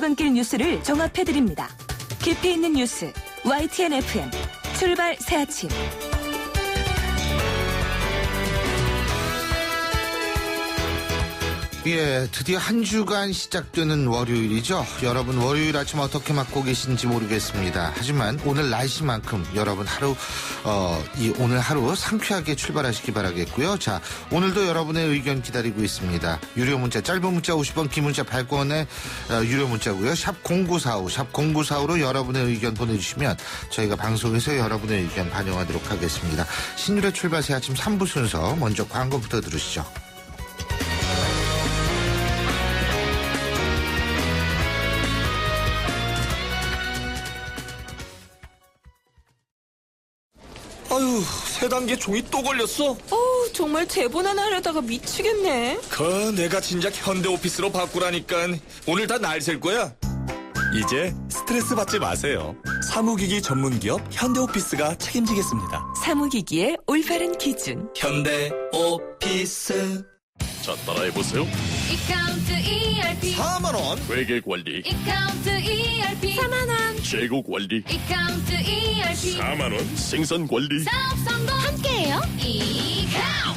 출근길 뉴스를 종합해드립니다. 깊이 있는 뉴스 YTN FM 출발 새 아침. 예, 드디어 한 주간 시작되는 월요일이죠. 여러분 월요일 아침 어떻게 맞고 계신지 모르겠습니다. 하지만 오늘 날씨만큼 여러분 오늘 하루 상쾌하게 출발하시기 바라겠고요. 자, 오늘도 여러분의 의견 기다리고 있습니다. 유료 문자, 짧은 문자 50원, 긴 문자 100원의 유료 문자고요. 샵 0945, 샵 0945로 여러분의 의견 보내주시면 저희가 방송에서 여러분의 의견 반영하도록 하겠습니다. 신율의 출발 새 아침 3부 순서 먼저 광고부터 들으시죠. 아유, 세 단계 종이 또 걸렸어? 정말 제본 하나 하려다가 미치겠네. 내가 진작 현대오피스로 바꾸라니까. 오늘 다 날 셀 거야. 이제 스트레스 받지 마세요. 사무기기 전문기업 현대오피스가 책임지겠습니다. 사무기기의 올바른 기준. 현대오피스. 자, 따라해보세요. 이카운트 ERP 4만원. 회계관리, 이카운트 ERP 4만원. 재고관리, 이카운트 ERP 4만원, 생산관리, 사업 성공 함께해요.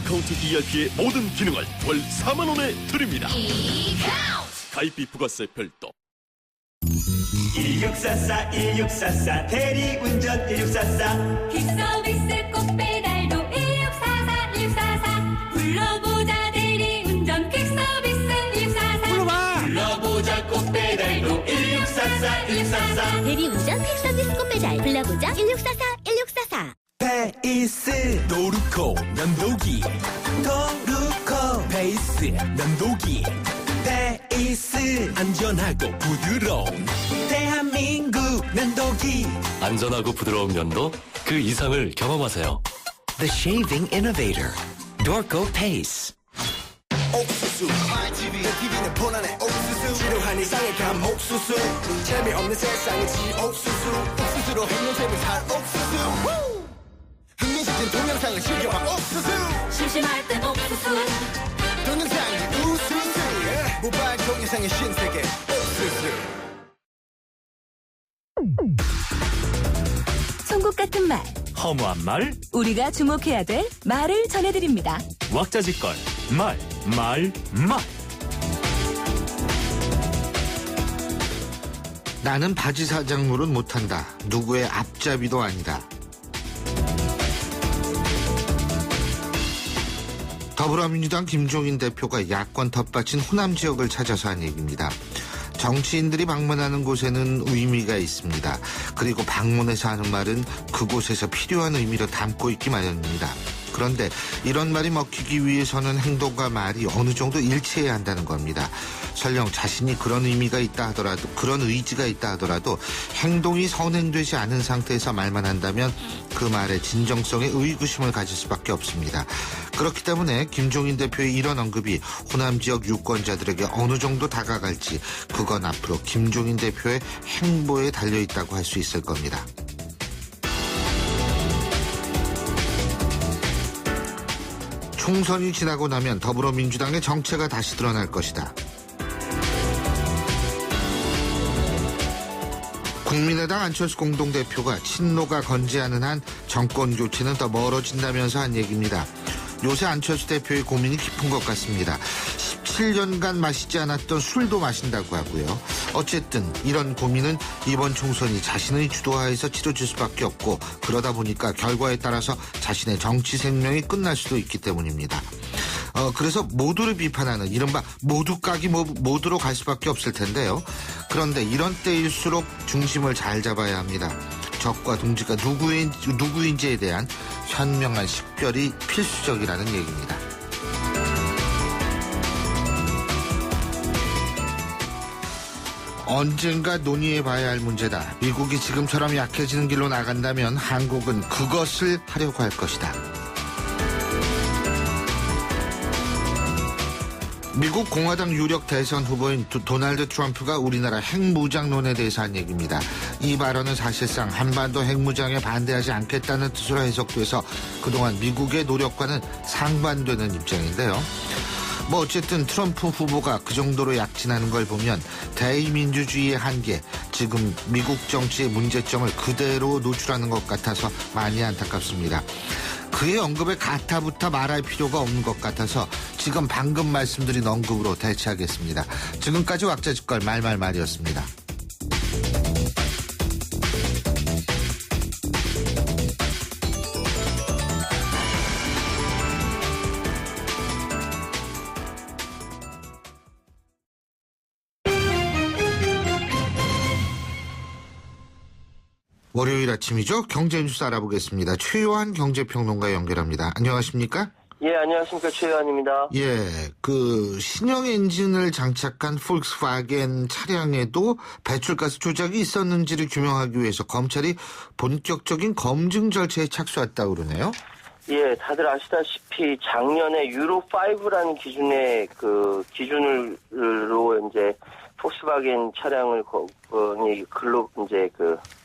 카운트 ERP의 모든 기능을 월 4만원에 드립니다. 이카운트 가입비 부가세 별도. 1644 대리운전 1644 퀵서비스 꼭 배달도 1644 불러보자 대리운전 퀵서비스 1644 불러보자 꼭 배달도 1644 대리운전 퀵서비스 꼭 배달 불러보자 1644 베이스 노루코 면도기 도루코 베이스 면도기 베이스 안전하고 부드러운 대한민국 면도기. 안전하고 부드러운 면도 그 이상을 경험하세요. The Shaving Innovator, Dorco Pace. 옥수수 TV는 보라네 옥수수 지루한 일상의 감옥수수 재미없는 세상의 지옥수수 옥수수로 흑연색을 살 옥수수 흥미진진 동영상을 즐겨봐 옥수수 심심할 땐 옥수수 동영상이 우수수 모바일 동영상의 신세계 옥수수. 송곳 같은 말, 허무한 말, 우리가 주목해야 될 말을 전해드립니다. 왁자지껄, 말. 나는 바지 사장 노릇 못한다. 누구의 앞잡이도 아니다. 더불어민주당 김종인 대표가 야권 텃밭인 호남 지역을 찾아서 한 얘기입니다. 정치인들이 방문하는 곳에는 의미가 있습니다. 그리고 방문해서 하는 말은 그곳에서 필요한 의미를 담고 있기 마련입니다. 그런데 이런 말이 먹히기 위해서는 행동과 말이 어느 정도 일치해야 한다는 겁니다. 설령 자신이 그런 의미가 있다 하더라도, 그런 의지가 있다 하더라도 행동이 선행되지 않은 상태에서 말만 한다면 그 말의 진정성에 의구심을 가질 수밖에 없습니다. 그렇기 때문에 김종인 대표의 이런 언급이 호남 지역 유권자들에게 어느 정도 다가갈지, 그건 앞으로 김종인 대표의 행보에 달려있다고 할 수 있을 겁니다. 총선이 지나고 나면 더불어민주당의 정체가 다시 드러날 것이다. 국민의당 안철수 공동대표가 친노가 건재하는 한 정권 교체는 더 멀어진다면서 한 얘기입니다. 요새 안철수 대표의 고민이 깊은 것 같습니다. 17년간 마시지 않았던 술도 마신다고 하고요. 어쨌든 이런 고민은 이번 총선이 자신의 주도하에서 치러질 수밖에 없고, 그러다 보니까 결과에 따라서 자신의 정치 생명이 끝날 수도 있기 때문입니다. 그래서 모두를 비판하는 이른바 모두까기 모두로 갈 수밖에 없을 텐데요. 그런데 이런 때일수록 중심을 잘 잡아야 합니다. 적과 동지가 누구인지에 대한 현명한 식별이 필수적이라는 얘기입니다. 언젠가 논의해봐야 할 문제다. 미국이 지금처럼 약해지는 길로 나간다면 한국은 그것을 하려고 할 것이다. 미국 공화당 유력 대선 후보인 도널드 트럼프가 우리나라 핵무장론에 대해서 한 얘기입니다. 이 발언은 사실상 한반도 핵무장에 반대하지 않겠다는 뜻으로 해석돼서 그동안 미국의 노력과는 상반되는 입장인데요. 뭐 어쨌든 트럼프 후보가 그 정도로 약진하는 걸 보면 대의민주주의의 한계, 지금 미국 정치의 문제점을 그대로 노출하는 것 같아서 많이 안타깝습니다. 그의 언급에 가타부타 말할 필요가 없는 것 같아서 지금 방금 말씀드린 언급으로 대체하겠습니다. 지금까지 왁자지껄 말말말이었습니다. 월요일 아침이죠. 경제뉴스 알아보겠습니다. 최요한 경제평론가 연결합니다. 안녕하십니까? 예, 안녕하십니까. 최요한입니다. 예, 그 신형 엔진을 장착한 폭스바겐 차량에도 배출가스 조작이 있었는지를 규명하기 위해서 검찰이 본격적인 검증 절차에 착수했다고 그러네요. 예, 다들 아시다시피 작년에 유로5라는 기준의 기준으로 이제 폭스바겐 차량을 글로 이제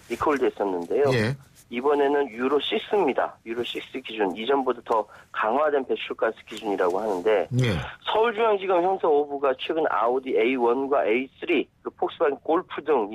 리콜됐었는데요. 예. 이번에는 유로6입니다. 유로6 기준, 이전보다 더 강화된 배출가스 기준이라고 하는데, 예. 서울중앙지검 형사 5부가 최근 아우디 A1과 A3, 폭스바겐 골프 등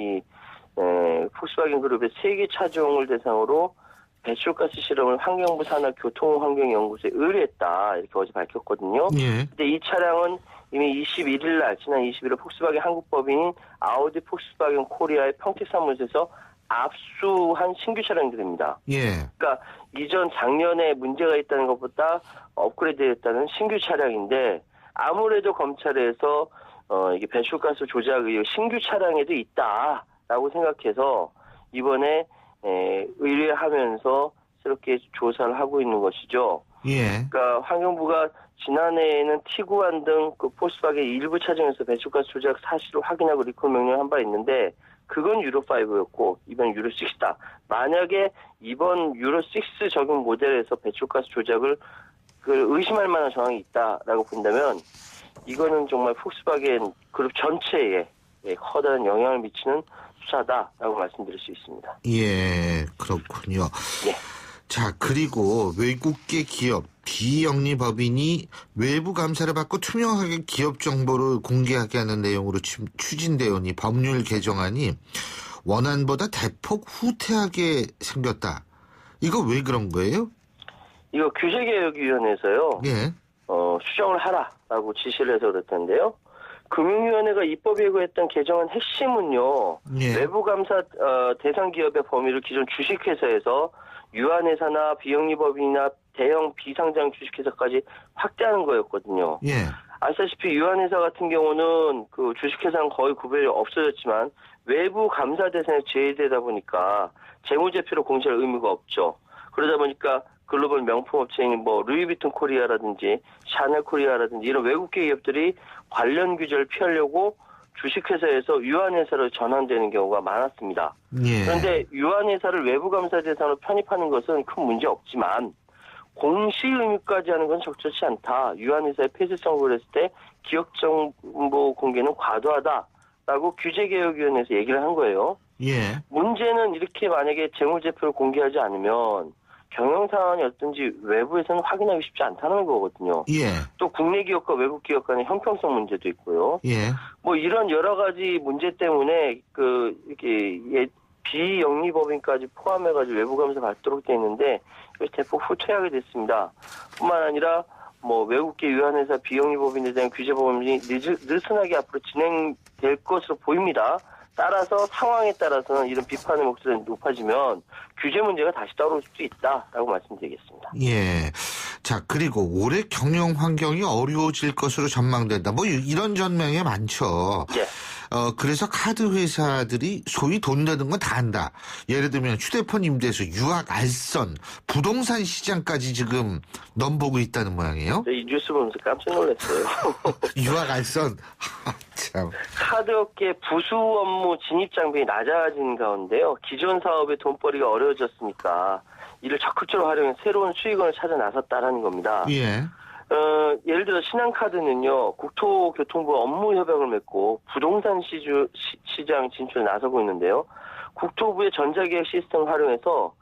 폭스바겐 그룹의 3개 차종을 대상으로 배출가스 실험을 환경부 산하교통환경연구소에 의뢰했다, 이렇게 어제 밝혔거든요. 예. 근데 이 차량은 이미 21일 날, 지난 21일 폭스바겐 한국법인인 아우디 폭스바겐 코리아의 평택사무소에서 압수한 신규 차량들입니다. 예. 그러니까 이전 작년에 문제가 있다는 것보다 업그레이드됐다는 신규 차량인데, 아무래도 검찰에서 이게 배출가스 조작 의혹 신규 차량에도 있다라고 생각해서 이번에 의뢰하면서 새롭게 조사를 하고 있는 것이죠. 예. 그러니까 환경부가 지난해에는 티구안 등 폭스바겐 일부 차종에서 배출가스 조작 사실을 확인하고 리콜 명령을 한 바 있는데, 그건 유로5였고 이번 유로6다. 만약에 이번 유로6 적용 모델에서 배출가스 조작을 의심할 만한 정황이 있다라고 본다면, 이거는 정말 폭스바겐 그룹 전체에 커다란 영향을 미치는 수사다라고 말씀드릴 수 있습니다. 예, 그렇군요. 예. 자, 그리고 외국계 기업, 비영리법인이 외부 감사를 받고 투명하게 기업 정보를 공개하게 하는 내용으로 추진되어 온 이 법률 개정안이 원안보다 대폭 후퇴하게 생겼다. 이거 왜 그런 거예요? 이거 규제개혁위원회에서요. 예. 수정을 하라라고 지시를 해서 그랬던데요. 금융위원회가 입법 예고했던 개정안 핵심은요. 예. 외부 감사 대상 기업의 범위를 기존 주식회사에서 유한회사나 비영리법인이나 대형 비상장 주식회사까지 확대하는 거였거든요. 예. 아시다시피 유한회사 같은 경우는 주식회사는 거의 구별이 없어졌지만 외부 감사 대상에 제외되다 보니까 재무제표로 공시할 의무가 없죠. 그러다 보니까 글로벌 명품업체인 루이비통 코리아라든지 샤넬 코리아라든지 이런 외국계 기업들이 관련 규제를 피하려고 주식회사에서 유한회사로 전환되는 경우가 많았습니다. 예. 그런데 유한회사를 외부 감사 대상으로 편입하는 것은 큰 문제 없지만 공시 의무까지 하는 건 적절치 않다. 유한회사의 폐쇄성을 고려했을 때 기업정보 공개는 과도하다라고 규제개혁위원회에서 얘기를 한 거예요. 예. 문제는 이렇게 만약에 재무제표를 공개하지 않으면 경영상황이 어떤지 외부에서는 확인하기 쉽지 않다는 거거든요. 예. 또 국내 기업과 외국 기업 간의 형평성 문제도 있고요. 예. 이런 여러 가지 문제 때문에 이렇게 비영리법인까지 포함해가지고 외부 감사 받도록 돼 있는데 대폭 후퇴하게 됐습니다. 뿐만 아니라 외국계 유한회사 비영리법인에 대한 규제 법률이 느슨하게 앞으로 진행될 것으로 보입니다. 따라서 상황에 따라서는 이런 비판의 목소리가 높아지면 규제 문제가 다시 떠오를 수도 있다라고 말씀드리겠습니다. 예. 자, 그리고 올해 경영 환경이 어려워질 것으로 전망된다. 이런 전망이 많죠. 예. 그래서 카드 회사들이 소위 돈 내는 건 다 한다. 예를 들면 휴대폰 임대에서 유학 알선, 부동산 시장까지 지금 넘보고 있다는 모양이에요. 이 뉴스 보면서 깜짝 놀랐어요. 유학 알선. 참. 카드업계 부수 업무 진입 장벽이 낮아진 가운데요. 기존 사업의 돈벌이가 어려워졌으니까 이를 적극적으로 활용해 새로운 수익원을 찾아 나섰다라는 겁니다. 예. 예를 들어 신한카드는요. 국토교통부 업무 협약을 맺고 부동산 시장 진출에 나서고 있는데요. 국토부의 전자계약 시스템을 활용해서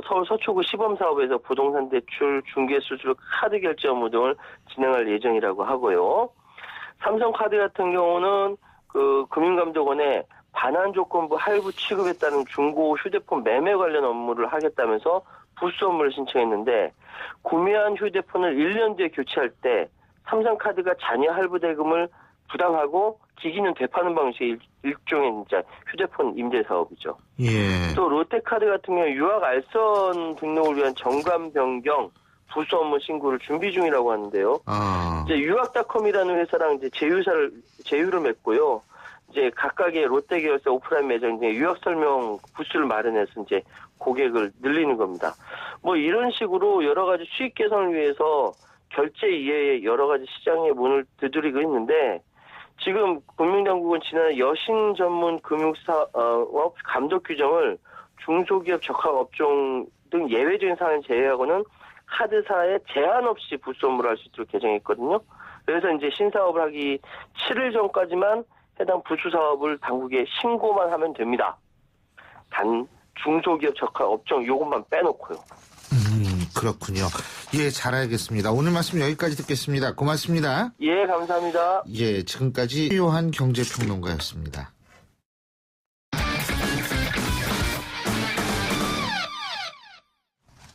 서울 서초구 시범사업에서 부동산 대출, 중개수수료, 카드 결제 업무 등을 진행할 예정이라고 하고요. 삼성카드 같은 경우는 그 금융감독원에 반환조건부 할부 취급했다는 중고 휴대폰 매매 관련 업무를 하겠다면서 부수 업무를 신청했는데 구매한 휴대폰을 1년 뒤에 교체할 때 삼성카드가 잔여 할부 대금을 부담하고 기기는 되파는 방식의 일종의 이제 휴대폰 임대 사업이죠. 예. 또 롯데카드 같은 경우 유학 알선 등록을 위한 정관 변경 부수 업무 신고를 준비 중이라고 하는데요. 이제 유학닷컴이라는 회사랑 이제 제휴를 맺고요. 이제 각각의 롯데 계열사 오프라인 매장 등에 유학 설명 부스를 마련해서 이제 고객을 늘리는 겁니다. 뭐 이런 식으로 여러 가지 수익 개선을 위해서 결제 이외에 여러 가지 시장의 문을 두드리고 있는데 지금 금융당국은 지난해 여신 전문 금융사업 감독 규정을 중소기업 적합업종 등 예외적인 사안을 제외하고는 카드사에 제한 없이 부수 업무를 할 수 있도록 개정했거든요. 그래서 이제 신사업을 하기 7일 전까지만 해당 부수 사업을 당국에 신고만 하면 됩니다. 단 중소기업 적합업종 요것만 빼놓고요. 그렇군요. 예, 잘 알겠습니다. 오늘 말씀 여기까지 듣겠습니다. 고맙습니다. 예, 감사합니다. 예, 지금까지 유효한 경제평론가였습니다.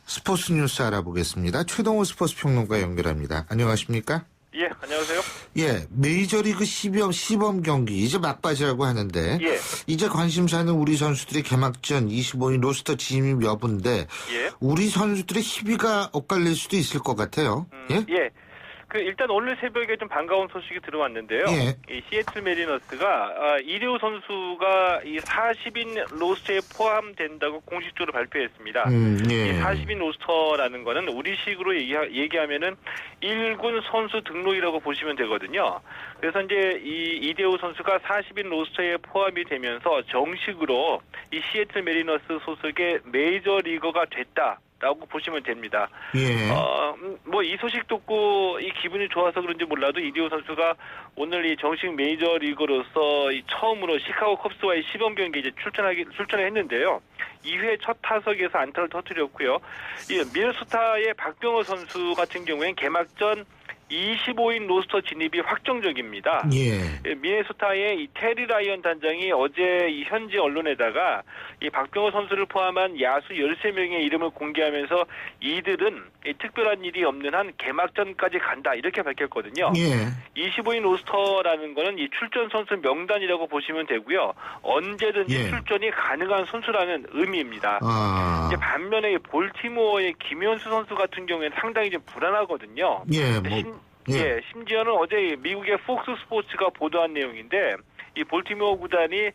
스포츠 뉴스 알아보겠습니다. 최동호 스포츠 평론가 연결합니다. 안녕하십니까? 예, 안녕하세요. 예, 메이저리그 시범 경기 이제 막바지라고 하는데 예. 이제 관심사는 우리 선수들의 개막전 25인 로스터 진입 여부인데 예. 우리 선수들의 희비가 엇갈릴 수도 있을 것 같아요. 예? 예. 일단 오늘 새벽에 좀 반가운 소식이 들어왔는데요. 예. 이 시애틀 메리너스가 이대호 선수가 이 40인 로스터에 포함된다고 공식적으로 발표했습니다. 예. 이 40인 로스터라는 거는 우리식으로 얘기하면은 1군 선수 등록이라고 보시면 되거든요. 그래서 이제 이 이대호 선수가 40인 로스터에 포함이 되면서 정식으로 이 시애틀 메리너스 소속의 메이저 리거가 됐다. 라고 보시면 됩니다. 예. 뭐 이 소식 듣고 이 기분이 좋아서 그런지 몰라도 이대호 선수가 오늘 이 정식 메이저 리거로서 이 처음으로 시카고 컵스와의 시범 경기 이제 출전을 했는데요. 2회 첫 타석에서 안타를 터뜨렸고요. 이 미네소타의 박병호 선수 같은 경우에는 개막전 25인 로스터 진입이 확정적입니다. 예. 미네소타의 이 테리 라이언 단장이 어제 이 현지 언론에다가 이 박병호 선수를 포함한 야수 13명의 이름을 공개하면서 이들은 이 특별한 일이 없는 한 개막전까지 간다 이렇게 밝혔거든요. 예. 25인 로스터라는 거는 이 출전 선수 명단이라고 보시면 되고요. 언제든지 예. 출전이 가능한 선수라는 의미입니다. 아. 반면에 이 볼티모어의 김현수 선수 같은 경우에는 상당히 좀 불안하거든요. 예. 예, 심지어는 어제 미국의 폭스 스포츠가 보도한 내용인데 이 볼티모어 구단이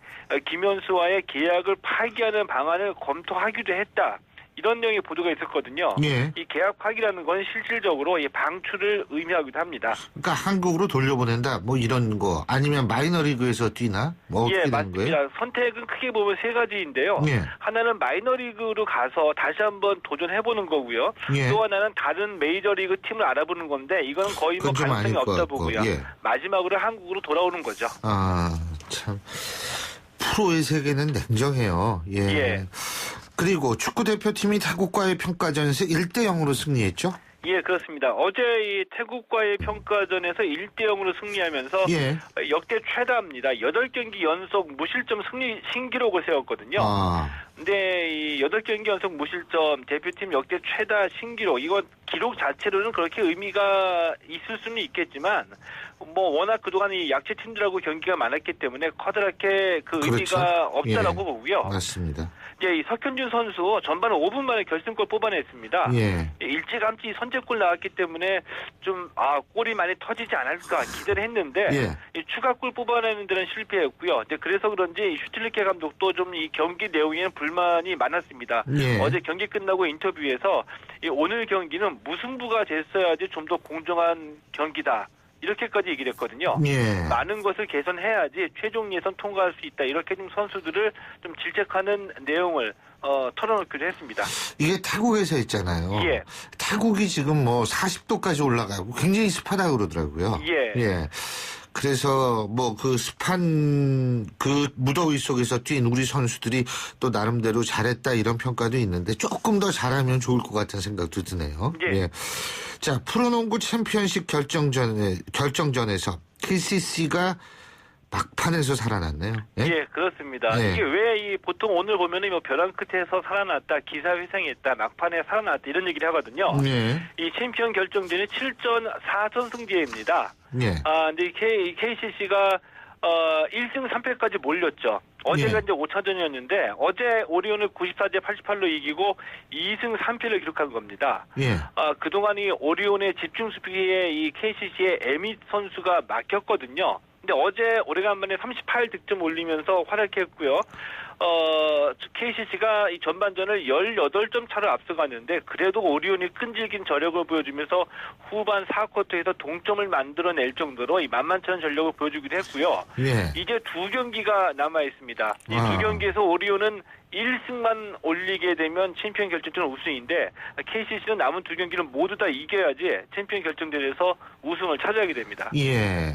김현수와의 계약을 파기하는 방안을 검토하기도 했다. 이런 내용의 보도가 있었거든요. 예. 이 계약 파기라는 건 실질적으로 이 방출을 의미하기도 합니다. 그러니까 한국으로 돌려보낸다. 뭐 이런 거 아니면 마이너리그에서 뛰나? 뭐 어떻게 예, 되는 맞습니다. 거예요? 선택은 크게 보면 세 가지인데요. 예. 하나는 마이너리그로 가서 다시 한번 도전해보는 거고요. 예. 또 하나는 다른 메이저리그 팀을 알아보는 건데 이건 거의 뭐 그건 좀 가능성이 아닐 것 없다 같고, 보고요. 예. 마지막으로 한국으로 돌아오는 거죠. 아, 참. 프로의 세계는 냉정해요. 예. 예. 그리고 축구대표팀이 타국과의 평가전에서 1대0으로 승리했죠? 예, 그렇습니다. 어제 이 태국과의 평가전에서 1대0으로 승리하면서 예. 역대 최다입니다. 8경기 연속 무실점 승리 신기록을 세웠거든요. 근데 이 8경기 연속 무실점 대표팀 역대 최다 신기록, 이건 기록 자체로는 그렇게 의미가 있을 수는 있겠지만 뭐 워낙 그동안 이 약체 팀들하고 경기가 많았기 때문에 커다랗게 그 그렇죠. 의미가 없다라고 예. 보고요. 맞습니다. 예, 이 석현준 선수 전반 5분 만에 결승골 뽑아냈습니다. 예. 일찌감치 선제골 나왔기 때문에 좀 골이 많이 터지지 않을까 기대를 했는데 예. 이 추가골 뽑아내는 데는 실패했고요. 이제 그래서 그런지 슈틸리케 감독도 좀 이 경기 내용에는 불만이 많았습니다. 예. 어제 경기 끝나고 인터뷰에서 이 오늘 경기는 무승부가 됐어야지 좀 더 공정한 경기다. 이렇게까지 얘기를 했거든요. 예. 많은 것을 개선해야지 최종 예선 통과할 수 있다. 이렇게 좀 선수들을 좀 질책하는 내용을 털어놓기도 했습니다. 이게 타국에서 있잖아요. 예. 타국이 지금 뭐 40도까지 올라가고 굉장히 습하다고 그러더라고요. 예. 예. 그래서 뭐 그 습한 그 무더위 속에서 뛴 우리 선수들이 또 나름대로 잘했다 이런 평가도 있는데 조금 더 잘하면 좋을 것 같은 생각도 드네요. 예. 자, 프로농구 챔피언십 결정전에서 KCC가 막판에서 살아났네요. 예, 그렇습니다. 예. 이게 왜 보통 오늘 보면은 뭐 벼랑 끝에서 살아났다, 기사 회생했다, 막판에 살아났다 이런 얘기를 하거든요. 예. 이 챔피언 결정전이 7전 4전 승제입니다. 예. 근데 KCC가 1승 3패까지 몰렸죠. 어제가 이제 5차전이었는데 어제 오리온을 94대 88로 이기고 2승 3패를 기록한 겁니다. 예. 그동안 이 오리온의 집중 수비에 이 KCC의 에밋 선수가 막혔거든요. 근데 어제 오래간만에 38득점 올리면서 활약했고요. KCC가 이 전반전을 18점 차로 앞서갔는데 그래도 오리온이 끈질긴 저력을 보여주면서 후반 4쿼터에서 동점을 만들어낼 정도로 이 만만치 않은 전력을 보여주기도 했고요. 예. 이제 2경기가 남아 있습니다. 이 2경기에서 오리온은 1승만 올리게 되면 챔피언 결정전 우승인데 KCC는 남은 2경기는 모두 다 이겨야지 챔피언 결정전에서 우승을 차지하게 됩니다. 예.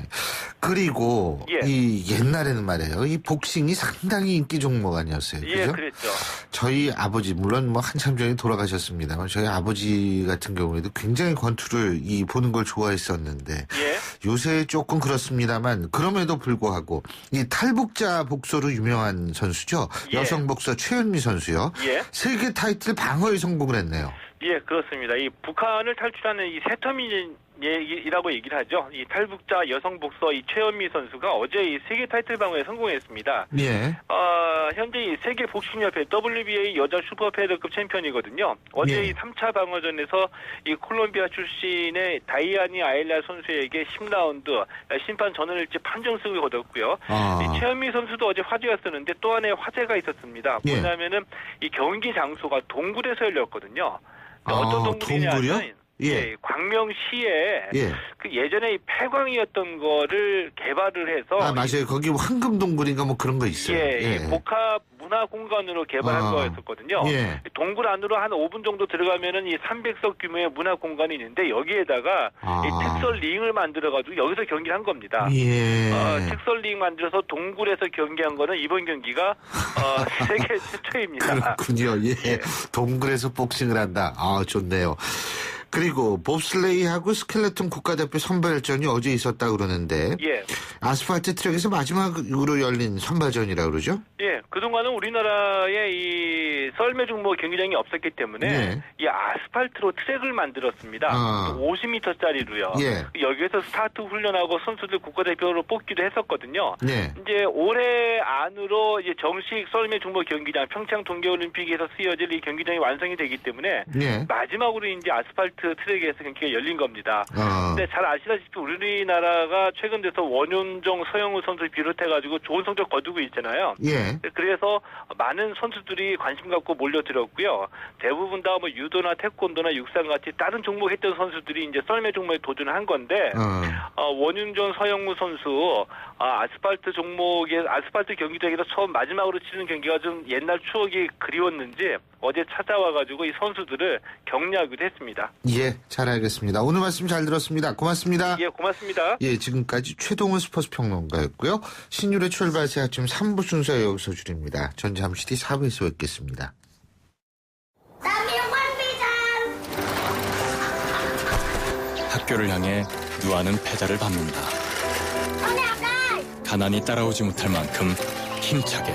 그리고 이 옛날에는 말이에요. 이 복싱이 상당히 인기 종목 아니었어요. 그죠? 예, 그랬죠. 저희 아버지 물론 뭐 한참 전에 돌아가셨습니다만 저희 아버지 같은 경우에도 굉장히 권투를 보는 걸 좋아했었는데 요새 조금 그렇습니다만 그럼에도 불구하고 이 탈북자 복서로 유명한 선수죠. 여성 복서 최현미 선수요. 세계 타이틀 방어에 성공을 했네요. 예, 그렇습니다. 이 북한을 탈출하는 이 새터민이라고 얘기를 하죠. 이 탈북자 여성 복서 이 최현미 선수가 어제 이 세계 타이틀 방어에 성공했습니다. 예. 현재 이 세계 복싱협회 WBA 여자 슈퍼패드급 챔피언이거든요. 어제 이 3차 방어전에서 이 콜롬비아 출신의 다이아니 아일라 선수에게 10라운드 심판 전원일치 판정승을 거뒀고요. 이 최현미 선수도 어제 화제였었는데 또 하나의 화제가 있었습니다. 뭐냐면은 이 경기 장소가 동굴에서 열렸거든요. 어떤 동굴이냐면 광명시에 그 예전에 이 폐광이었던 거를 개발을 해서 맞아요. 거기 황금동굴인가 뭐 그런 거 있어요. 복합 문화 공간으로 개발한 거였었거든요. 동굴 안으로 한 5분 정도 들어가면은 이 300석 규모의 문화 공간이 있는데 여기에다가 이 특설링을 만들어가지고 여기서 경기를 한 겁니다. 특설링 만들어서 동굴에서 경기한 거는 이번 경기가 세계 최초입니다. 그렇군요. 동굴에서 복싱을 한다. 좋네요. 그리고 봅슬레이하고 스켈레톤 국가대표 선발전이 어제 있었다 그러는데 아스팔트 트랙에서 마지막으로 열린 선발전이라 그러죠? 그동안은 우리나라에 이 썰매 종목 경기장이 없었기 때문에 이 아스팔트로 트랙을 만들었습니다. 50m짜리로요. 여기에서 스타트 훈련하고 선수들 국가대표로 뽑기도 했었거든요. 이제 올해 안으로 이제 정식 썰매 종목 경기장 평창 동계올림픽에서 쓰여질 이 경기장이 완성이 되기 때문에 마지막으로 이제 아스팔트 트랙에서 경기가 열린 겁니다. 근데 잘 아시다시피 우리나라가 최근 들어서 원윤종, 서영우 선수 비롯해가지고 좋은 성적 거두고 있잖아요. 그래서 많은 선수들이 관심 갖고 몰려들었고요. 대부분 다 뭐 유도나 태권도나 육상 같이 다른 종목 했던 선수들이 이제 썰매 종목에 도전을 한 건데 원윤종, 서영우 선수 아스팔트 종목에 아스팔트 경기장에서 처음 마지막으로 치는 경기가 좀 옛날 추억이 그리웠는지 어제 찾아와가지고 이 선수들을 격려하기도 했습니다. 잘 알겠습니다. 오늘 말씀 잘 들었습니다. 고맙습니다. 고맙습니다. 지금까지 최동훈 스포츠 평론가였고요. 신율의 출발새 아침 3부 순서 여기서 줄입니다. 전 잠시 뒤 4부에서 뵙겠습니다. 학교를 향해 누아는 패자를 밟는다. 가난이 따라오지 못할 만큼 힘차게.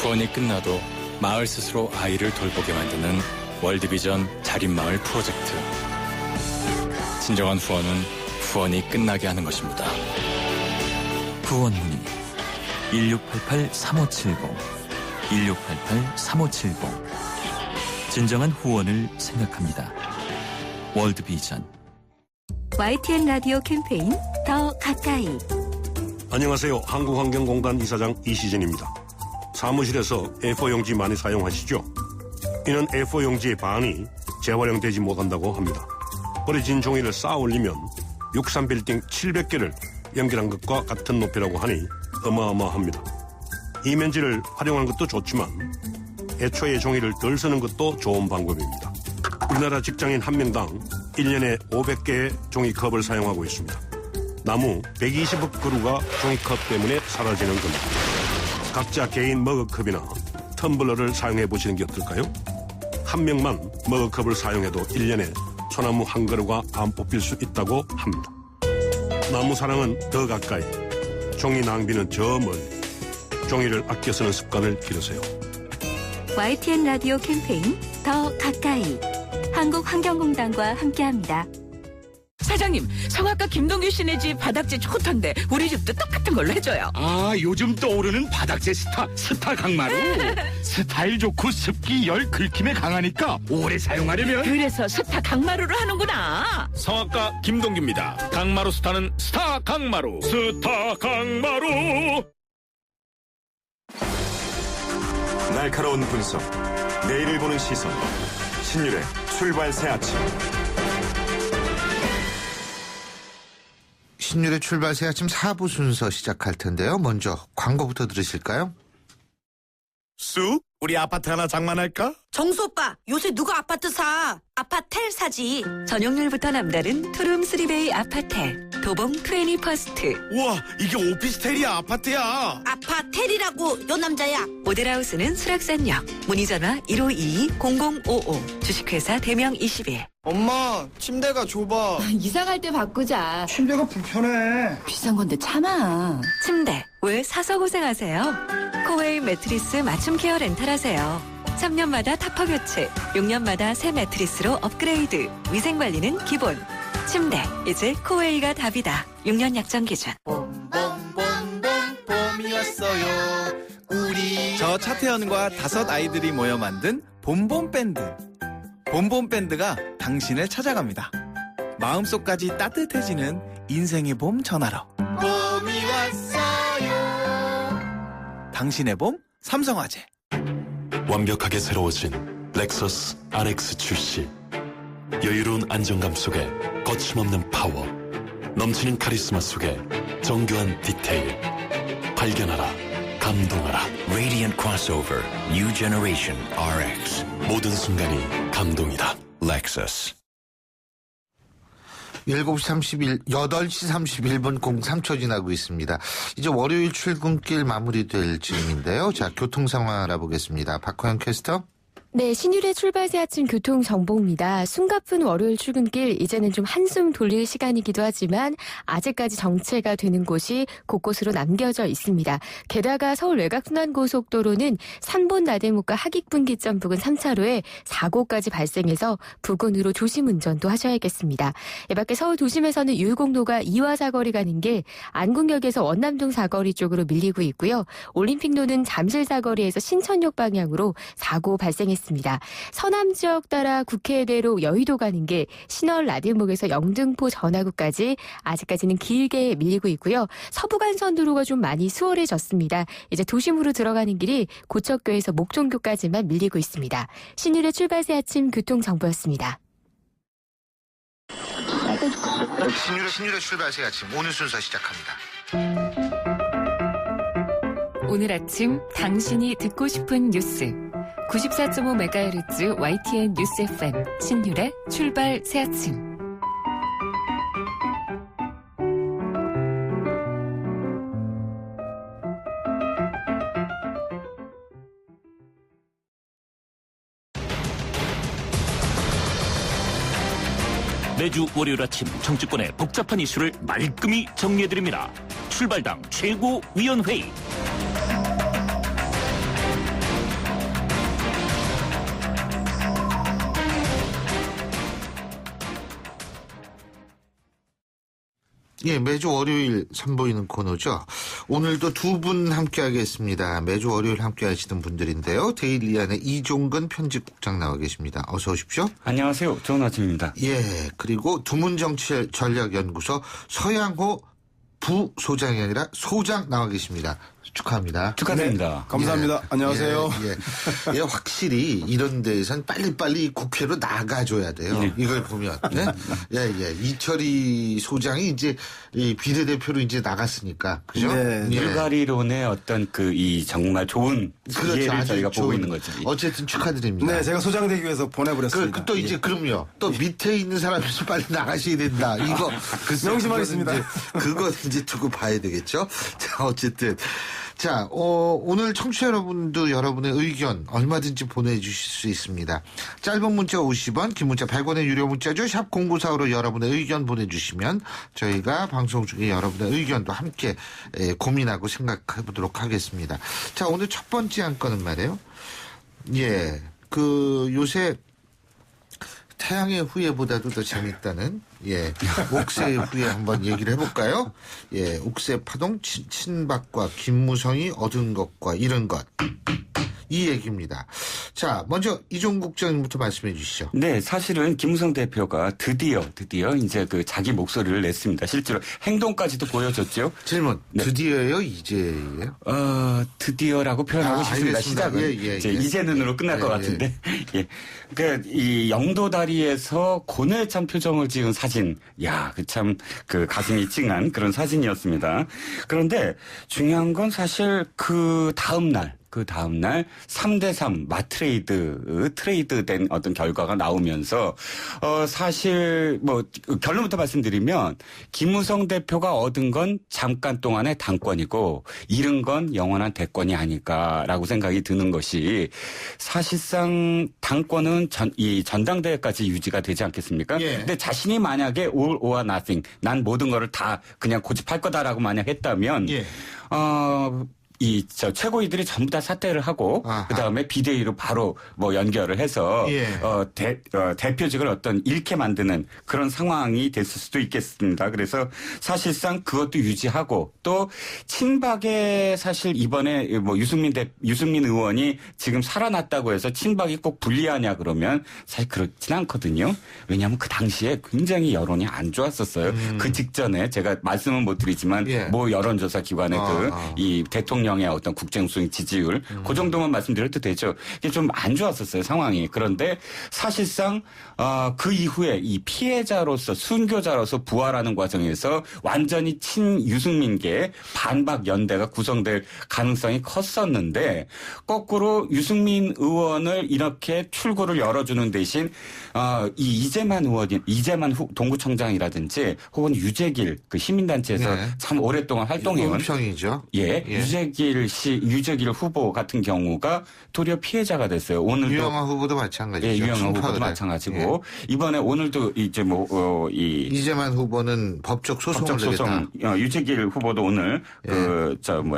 후원이 끝나도 마을 스스로 아이를 돌보게 만드는 월드비전 자립마을 프로젝트. 진정한 후원은 후원이 끝나게 하는 것입니다. 후원 문의 1688-3570 1688-3570 진정한 후원을 생각합니다. 월드비전. YTN 라디오 캠페인 더 가까이. 안녕하세요. 한국환경공단 이사장 이시진입니다. 사무실에서 A4 용지 많이 사용하시죠? 이는 A4 용지의 반이 재활용되지 못한다고 합니다. 버려진 종이를 쌓아 올리면 63빌딩 700개를 연결한 것과 같은 높이라고 하니 어마어마합니다. 이면지를 활용하는 것도 좋지만 애초에 종이를 덜 쓰는 것도 좋은 방법입니다. 우리나라 직장인 한 명당 1년에 500개의 종이컵을 사용하고 있습니다. 나무 120억 그루가 종이컵 때문에 사라지는 겁니다. 각자 개인 머그컵이나 텀블러를 사용해 보시는 게 어떨까요? 한 명만 머그컵을 사용해도 1년에 소나무 한 그루가 안 뽑힐 수 있다고 합니다. 나무 사랑은 더 가까이, 종이 낭비는 저 멀리. 종이를 아껴 쓰는 습관을 기르세요. YTN 라디오 캠페인 더 가까이 한국환경공단과 함께합니다. 사장님, 성악가 김동규 씨네 집 바닥재 좋던데 우리 집도 똑같은 걸로 해줘요. 아, 요즘 떠오르는 바닥재 스타 강마루. 스타일 좋고 습기, 열, 긁힘에 강하니까 오래 사용하려면. 그래서 스타 강마루를 하는구나. 성악가 김동규입니다. 강마루 스타는 스타 강마루. 스타 강마루. 날카로운 분석, 내일을 보는 시선, 신율의 출발 새 아침. 신율의 출발 새 아침 4부 순서 시작할 텐데요. 먼저 광고부터 들으실까요? 쑥, 우리 아파트 하나 장만할까? 정수 오빠, 요새 누가 아파트 사? 아파텔 사지. 전용률부터 남다른 투룸 3베이 아파텔 도봉 21스트. 우와, 이게 오피스텔이야 아파트야? 아파텔이라고, 요 남자야. 모델하우스는 수락산역. 문의전화 1522-0055. 주식회사 대명 21. 엄마, 침대가 좁아. 이사갈 때 바꾸자. 침대가 불편해. 비싼 건데 참아. 침대 왜 사서 고생하세요? 코웨이 매트리스 맞춤 케어 렌탈하세요. 3년마다 타퍼 교체, 6년마다 새 매트리스로 업그레이드. 위생관리는 기본. 침대 이제 코웨이가 답이다. 6년 약정 기준. 봄이 왔어요. 우리 저 차태현과 5 아이들이 모여 만든 봄봄밴드. 봄봄밴드가 당신을 찾아갑니다. 마음속까지 따뜻해지는 인생의 봄 전하러. 봄이 왔어요. 당신의 봄 삼성화재. 완벽하게 새로워진 렉서스 RX 출시. 여유로운 안정감 속에 거침없는 파워, 넘치는 카리스마 속에 정교한 디테일. 발견하라, 감동하라. Radiant Crossover New Generation RX. 모든 순간이 감동이다. Lexus. 8시 31분 03초 지나고 있습니다. 이제 월요일 출근길 마무리될 즈음인데요. 자, 교통 상황 알아보겠습니다. 박호영 캐스터. 네, 신율의 출발 새 아침 교통 정보입니다. 숨가쁜 월요일 출근길, 이제는 좀 한숨 돌릴 시간이기도 하지만 아직까지 정체가 되는 곳이 곳곳으로 남겨져 있습니다. 게다가 서울 외곽순환고속도로는 산본 나대목과 하익분기점 부근 3차로에 사고까지 발생해서 부근으로 조심 운전도 하셔야겠습니다. 이밖에 서울 도심에서는 유유공로가 이화 사거리 가는 길, 안국역에서 원남동 사거리 쪽으로 밀리고 있고요. 올림픽로는 잠실 사거리에서 신천역 방향으로 사고 발생했습니다. 서남 지역 따라 국회대로 여의도 가는 길, 신월 나들목에서 영등포 전화구까지 아직까지는 길게 밀리고 있고요. 서부간선 도로가 좀 많이 수월해졌습니다. 이제 도심으로 들어가는 길이 고척교에서 목종교까지만 밀리고 있습니다. 신율의 출발 새 아침 교통정보였습니다. 신율의 출발 새 아침 오늘 순서 시작합니다. 오늘 아침 당신이 듣고 싶은 뉴스 94.5MHz YTN 뉴스 FM 신율의 출발 새 아침. 매주 월요일 아침 정치권의 복잡한 이슈를 말끔히 정리해드립니다. 출발당 최고위원회의. 예, 매주 월요일 선보이는 코너죠. 오늘도 두 분 함께하겠습니다. 매주 월요일 함께하시는 분들인데요. 데일리안의 이종근 편집국장 나와 계십니다. 어서 오십시오. 안녕하세요. 좋은 아침입니다. 예, 그리고 두문정치전략연구소 서양호 부소장이 아니라 소장 나와 계십니다. 축하합니다. 축하드립니다. 감사합니다. 안녕하세요. 예, 확실히 이런 데에선 빨리빨리 국회로 나가줘야 돼요. 이걸 보면. 이철희 소장이 이제 이 비례대표로 이제 나갔으니까. 그죠? 불가리론의 어떤 이 정말 좋은 기회를 저희가 보고 있는 거죠. 어쨌든 축하드립니다. 네, 제가 소장 되기 위해서 보내버렸습니다. 또 이제 그럼요. 또 밑에 있는 사람이 빨리 나가셔야 된다. 이거 명심하겠습니다. 그거 이제 두고 봐야 되겠죠. 자, 어쨌든. 자, 오늘 청취자 여러분도 여러분의 의견 얼마든지 보내주실 수 있습니다. 짧은 문자 50원, 긴 문자 100원의 유료 문자죠. 샵 0945로 여러분의 의견 보내주시면 저희가 방송 중에 여러분의 의견도 함께 고민하고 생각해 보도록 하겠습니다. 자, 오늘 첫 번째 안건은 말이에요. 요새 태양의 후예보다도 더 재밌다는 옥새의 후예 한번 얘기를 해볼까요? 옥새 파동 친박과 김무성이 얻은 것과 잃은 것. 이 얘기입니다. 자, 먼저 이종국 국장님부터 말씀해 주시죠. 네, 사실은 김무성 대표가 드디어 이제 자기 목소리를 냈습니다. 실제로 행동까지도 보여줬죠. 질문. 드디어요? 이제예요? 드디어라고 표현하고 싶습니다. 알겠습니다. 시작은. 이제는으로 끝날 것 같은데. 이 영도다리에서 고뇌찬 표정을 지은 사진. 참 가슴이 찡한 그런 사진이었습니다. 그런데 중요한 건 사실 그 다음날 3대3 트레이드된 어떤 결과가 나오면서, 사실, 결론부터 말씀드리면, 김무성 대표가 얻은 건 잠깐 동안의 당권이고, 잃은 건 영원한 대권이 아닐까라고 생각이 드는 것이, 사실상 당권은 이 전당대회까지 유지가 되지 않겠습니까? 근데 자신이 만약에 all or nothing, 난 모든 거를 다 그냥 고집할 거다라고 만약 했다면, 최고위들이 전부 다 사퇴를 하고 그다음에 비대위로 바로 연결을 해서 대표직을 잃게 만드는 그런 상황이 됐을 수도 있겠습니다. 그래서 사실상 그것도 유지하고 또 친박에 사실 이번에 유승민 의원이 지금 살아났다고 해서 친박이 꼭 불리하냐 그러면 사실 그렇진 않거든요. 왜냐하면 그 당시에 굉장히 여론이 안 좋았었어요. 그 직전에 제가 말씀은 못 드리지만 여론조사 기관의 이 대통령의 어떤 국정수행 지지율 그 정도만 말씀드려도 되죠. 이게 좀 안 좋았었어요, 상황이. 그런데 사실상 그 이후에 이 피해자로서 순교자로서 부활하는 과정에서 완전히 친유승민계 반박 연대가 구성될 가능성이 컸었는데 거꾸로 유승민 의원을 이렇게 출구를 열어주는 대신 이 이재만 동구청장이라든지 혹은 유재길 시민단체에서 참 오랫동안 활동해온 평이죠. 유재길 후보 같은 경우가 도리어 피해자가 됐어요. 오늘도 유영아 후보도 마찬가지죠. 유영아 후보도 마찬가지고 이번에 오늘도 이재만 후보는 법적 소송을 내겠다. 유재길 후보도 오늘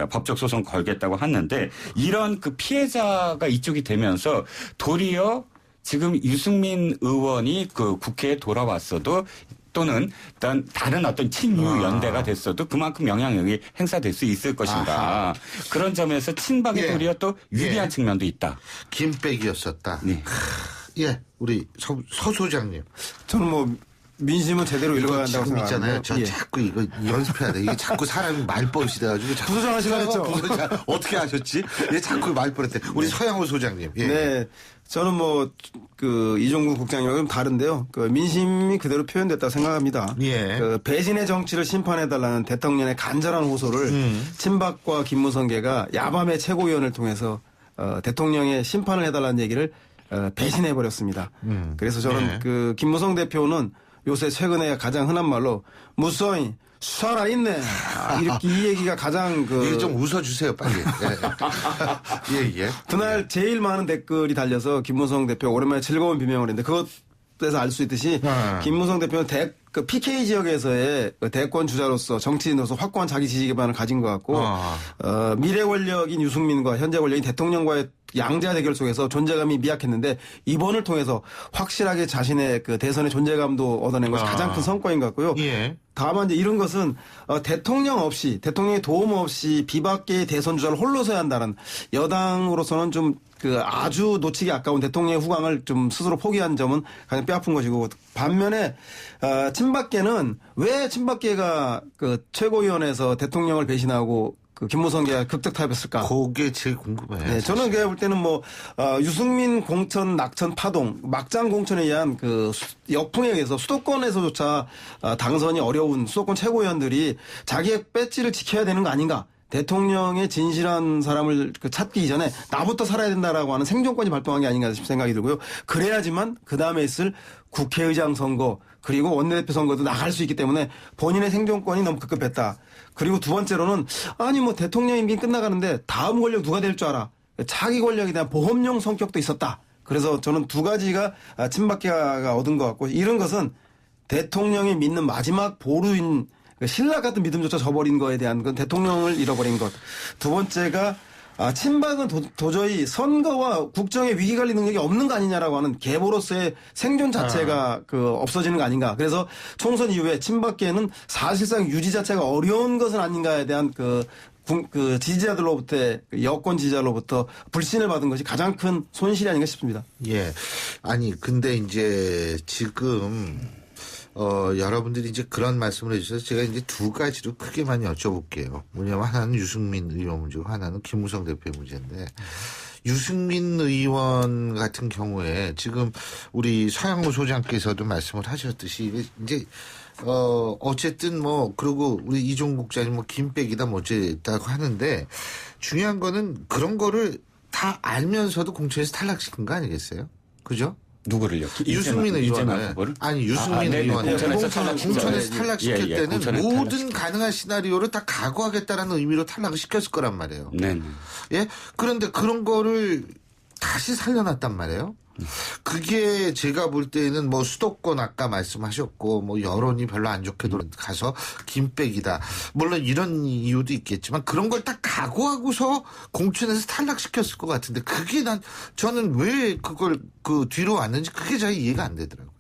법적 소송 걸겠다고 하는데 이런 피해자가 이쪽이 되면서 도리어 지금 유승민 의원이 국회에 돌아왔어도 또는 다른 어떤 친유 연대가 됐어도 그만큼 영향력이 행사될 수 있을 것인가. 그런 점에서 친박의 도리어 또 유리한 측면도 있다. 김백이었었다. 우리 서 소장님. 저는 민심은 제대로 읽어야 한다고 생각하는데. 있잖아요. 자꾸 이거 연습해야 돼. 이게 자꾸 사람이 말버릇이 돼가지고. 부소장 하시라 했죠. 어떻게 하셨지? 자꾸 말버릇 돼. 우리 서양호 소장님. 네. 저는 이종국 국장님과 다른데요. 민심이 그대로 표현됐다고 생각합니다. 배신의 정치를 심판해달라는 대통령의 간절한 호소를 친박과 김무성계가 야밤의 최고위원을 통해서 대통령의 심판을 해달라는 얘기를 배신해버렸습니다. 그래서 저는 김무성 대표는 요새 최근에 가장 흔한 말로 무서이 살아있네. 이렇게 이 얘기가 가장 이게 좀 웃어주세요, 빨리. 그날 제일 많은 댓글이 달려서 김무성 대표 오랜만에 즐거운 비명을 했는데 그것에서 알 수 있듯이 김무성 대표는 PK 지역에서의 대권 주자로서 정치인으로서 확고한 자기 지지 기반을 가진 것 같고 미래 권력인 유승민과 현재 권력인 대통령과의 양자 대결 속에서 존재감이 미약했는데 이번을 통해서 확실하게 자신의 대선의 존재감도 얻어낸 것이 가장 큰 성과인 것 같고요. 다만 이제 이런 것은 대통령의 도움 없이 비박계의 대선 주자를 홀로 서야 한다는 여당으로서는 좀 아주 놓치기 아까운 대통령의 후광을 좀 스스로 포기한 점은 가장 뼈아픈 것이고 반면에 친박계는 왜 친박계가 최고위원회에서 대통령을 배신하고 그 김무성계가 급득 타협했을까? 그게 제일 궁금해요. 네, 저는 그볼 때는 유승민 공천, 낙천, 파동, 막장 공천에 의한 그 역풍에 의해서 수도권에서조차 당선이 어려운 수도권 최고위원들이 자기의 배지를 지켜야 되는 거 아닌가? 대통령의 진실한 사람을 찾기 이전에 나부터 살아야 된다라고 하는 생존권이 발동한 게 아닌가 싶은 생각이 들고요. 그래야지만 그 다음에 있을 국회의장 선거 그리고 원내대표 선거도 나갈 수 있기 때문에 본인의 생존권이 너무 급급했다. 그리고 두 번째로는 아니 대통령 임기 끝나가는데 다음 권력 누가 될 줄 알아. 자기 권력에 대한 보험용 성격도 있었다. 그래서 저는 두 가지가 친박계가 얻은 것 같고 이런 것은 대통령이 믿는 마지막 보루인 신라 같은 믿음조차 저버린 거에 대한 건 대통령을 잃어버린 것. 두 번째가 친박은 도저히 선거와 국정의 위기관리 능력이 없는 거 아니냐라고 하는 계보로서의 생존 자체가 없어지는 거 아닌가. 그래서 총선 이후에 친박계는 사실상 유지 자체가 어려운 것은 아닌가에 대한 그 지지자들로부터 여권 지지자로부터 불신을 받은 것이 가장 큰 손실이 아닌가 싶습니다. 예. 아니 근데 이제 지금 여러분들이 이제 그런 말씀을 해주셔서 제가 이제 두 가지로 크게만 여쭤볼게요. 뭐냐면 하나는 유승민 의원 문제고 하나는 김무성 대표의 문제인데 유승민 의원 같은 경우에 지금 우리 서양무 소장께서도 말씀을 하셨듯이 이제 어쨌든 그리고 우리 이종국 장님 김백이다 어쨌다고 하는데 중요한 거는 그런 거를 다 알면서도 공천에서 탈락시킨 거 아니겠어요? 그죠? 누구를요? 유승민 의원을. 아니 유승민 의원을 공천에서 탈락시킬 때는 모든 가능한 시나리오를 다 각오하겠다라는 의미로 탈락을 시켰을 거란 말이에요. 네. 예? 그런데 그런 거를 다시 살려놨단 말이에요. 그게 제가 볼 때는 수도권 아까 말씀하셨고 여론이 별로 안 좋게 가서 김백이다. 물론 이런 이유도 있겠지만 그런 걸 딱 각오하고서 공천에서 탈락시켰을 것 같은데 그게 저는 왜 그걸 뒤로 왔는지 그게 잘 이해가 안 되더라고요.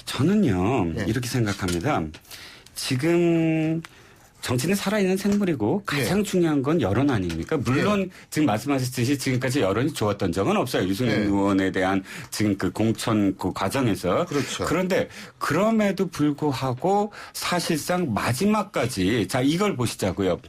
저는요 이렇게 생각합니다. 지금 정치는 살아있는 생물이고 가장 중요한 건 여론 아닙니까? 물론 지금 말씀하셨듯이 지금까지 여론이 좋았던 적은 없어요. 유승민 의원에 대한 지금 그 공천 그 과정에서. 그렇죠. 그런데 그럼에도 불구하고 사실상 마지막까지 자 이걸 보시자고요.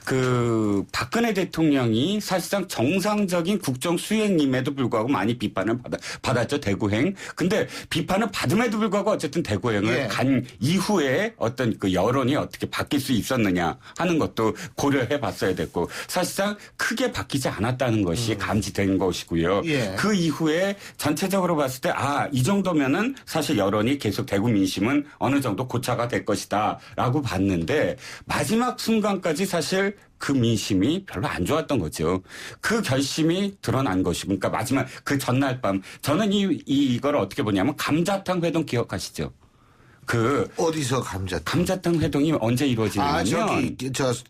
그 박근혜 대통령이 사실상 정상적인 국정 수행임에도 불구하고 많이 비판을 받았죠. 대구행. 근데 비판을 받음에도 불구하고 어쨌든 대구행을 간 이후에 어떤 그 여론이 어떻게 바뀔 수 있었는지 냐 하는 것도 고려해 봤어야 됐고 사실상 크게 바뀌지 않았다는 것이 감지된 것이고요. 그 이후에 전체적으로 봤을 때 이 정도면은 사실 여론이 계속 대구 민심은 어느 정도 고차가 될 것이다 라고 봤는데 마지막 순간까지 사실 그 민심이 별로 안 좋았던 거죠. 그 결심이 드러난 것이고 그러니까 마지막 그 전날 밤 저는 이걸 어떻게 보냐면 감자탕 회동 기억하시죠? 어디서 감자탕 회동이 언제 이루어지냐면요.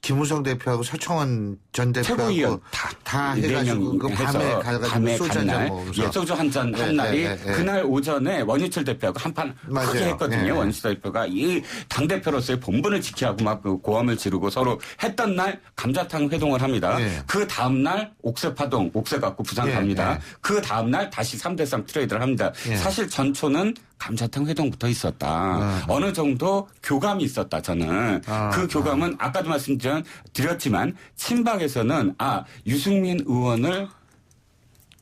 김무성 대표하고 서청원 전 대표하고 최고위원 다 해가지고 밤에 가가지고 소주 한 잔 먹으면서 소주 한 잔 한 날이 그날 오전에 원유철 대표하고 한판 크게 했거든요. 원유철 대표가 이 당 대표로서의 본분을 지키하고 막 그 고함을 지르고 서로 했던 날 감자탕 회동을 합니다. 그 다음 날 옥새 파동 옥새 갖고 부산 갑니다. 그 다음 날 다시 3대3 트레이드를 합니다. 사실 전초는 감자탕 회동부터 있었다. 어느 정도 교감이 있었다. 저는 그 교감은 아까도 말씀드렸지만 친박에서는 유승민 의원을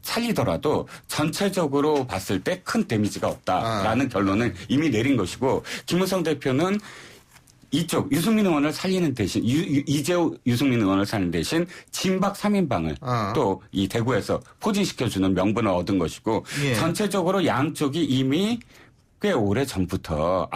살리더라도 전체적으로 봤을 때 큰 데미지가 없다라는 결론을 이미 내린 것이고 김무성 대표는 이쪽 유승민 의원을 살리는 대신 이재호 유승민 의원을 살리는 대신 진박 3인방을 또 이 대구에서 포진시켜주는 명분을 얻은 것이고 전체적으로 양쪽이 이미 꽤 오래 전부터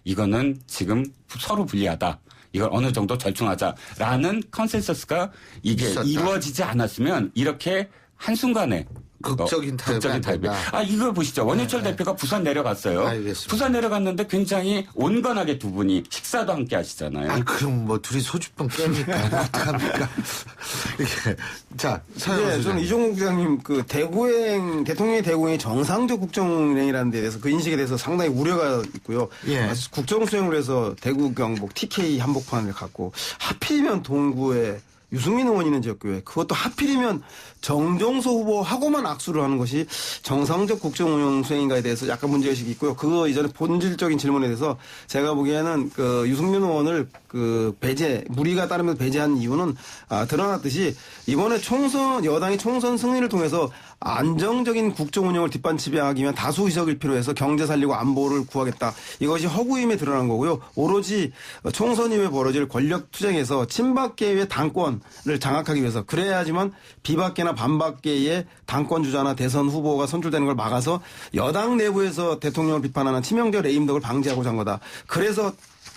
이거는 지금 서로 불리하다. 이걸 어느 정도 절충하자라는 컨센서스가 이게 이루어지지 않았으면 이렇게 한순간에 극적인 타협이. 이걸 보시죠. 원유철 대표가 부산 내려갔어요. 알겠습니다. 부산 내려갔는데 굉장히 온건하게 두 분이 식사도 함께 하시잖아요. 그럼 둘이 소주병 깨니까 어떡합니까? 자, 저는 이종국 부장님 대통령의 대구행이 정상적 국정운행이라는 데 대해서 그 인식에 대해서 상당히 우려가 있고요. 국정 수행을 해서 대구 경북 TK 한복판을 갖고 하필이면 동구에 유승민 의원이 있는 지역교회 그것도 하필이면 정종서 후보하고만 악수를 하는 것이 정상적 국정운영 수행인가에 대해서 약간 문제의식이 있고요. 그거 이전에 본질적인 질문에 대해서 제가 보기에는 그 유승민 의원을 그 배제 무리가 따르면서 배제한 이유는 드러났듯이 이번에 여당이 총선 승리를 통해서 안정적인 국정운영을 뒷받침하기 위한 다수 의석을 필요해서 경제 살리고 안보를 구하겠다. 이것이 허구임에 드러난 거고요. 오로지 총선 이후에 벌어질 권력 투쟁에서 친박계의 당권을 장악하기 위해서 그래야지만 비박계나 반박계의 당권 주자나 대선 후보가 선출되는 걸 막아서 여당 내부에서 대통령을 비판하는 치명적 레임덕을 방지하고자 한 거다. 그래서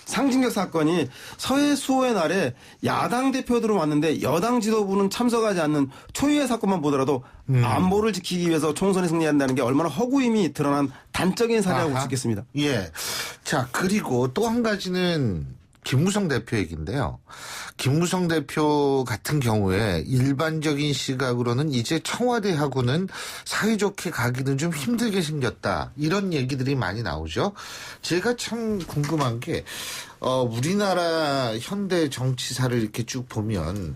상징적 사건이 서해 수호의 날에 야당 대표들은 왔는데 여당 지도부는 참석하지 않는 초유의 사건만 보더라도 안보를 지키기 위해서 총선에 승리한다는 게 얼마나 허구임이 드러난 단적인 사례라고 볼 수 있겠습니다. 예. 자, 그리고 또 한 가지는 김무성 대표 얘기인데요. 김무성 대표 같은 경우에 일반적인 시각으로는 이제 청와대하고는 사이좋게 가기는 좀 힘들게 생겼다. 이런 얘기들이 많이 나오죠. 제가 참 궁금한 게 우리나라 현대 정치사를 이렇게 쭉 보면